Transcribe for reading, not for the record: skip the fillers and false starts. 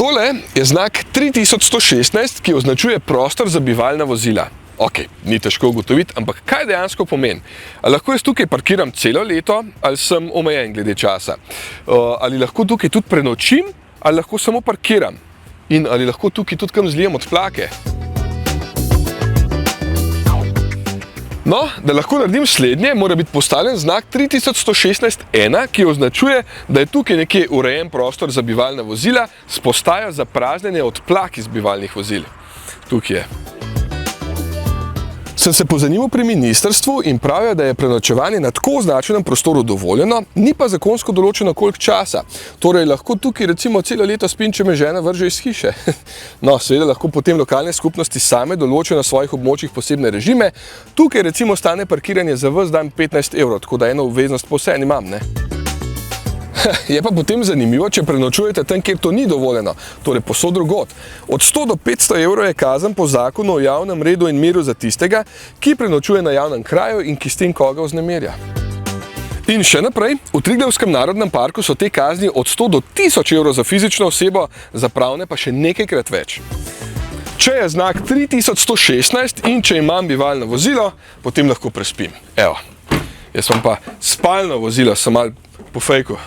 Tole je znak 3116, ki označuje prostor za bivalna vozila. Ok, ni težko ugotoviti, ampak kaj dejansko pomeni? Ali lahko jaz tukaj parkiram celo leto, ali sem omejen glede časa? Ali lahko tukaj tudi prenočim, ali lahko samo parkiram? In ali lahko tukaj tudi kam zlijem odplake? No, da lahko naredim slednje, mora biti postavljen znak 3116-1, ki označuje, da je tukaj nekje urejen prostor za bivalna vozila s postajo za praznjenje odplak iz bivalnih vozil. Tukaj je. Sem se pozanimal pri ministrstvu in pravijo, da je prenočevanje na tako označenem prostoru dovoljeno, ni pa zakonsko določeno koliko časa. Torej, lahko tukaj recimo celo leto spim, če me žena vrže iz hiše. No, seveda lahko potem lokalne skupnosti same določijo na svojih območjih posebne režime. Tukaj recimo stane parkiranje za ves dan 15 €, tako da eno obveznost pa vseeno imam, ne? Je pa potem zanimivo, če prenočujete tam, kjer to ni dovoljeno, torej povsod drugod. Od 100 do 500 € je kazen po zakonu o javnem redu in miru za tistega, ki prenočuje na javnem kraju in ki s tem koga vznemirja. In še naprej, v Triglavskem narodnem parku so te kazni od 100 do 1000 € za fizično osebo, za pravne pa še nekajkrat več. Če je znak 3116 in če imam bivalno vozilo, potem lahko prespim. Evo, jaz imam pa spalno vozilo, sem malo po fejku.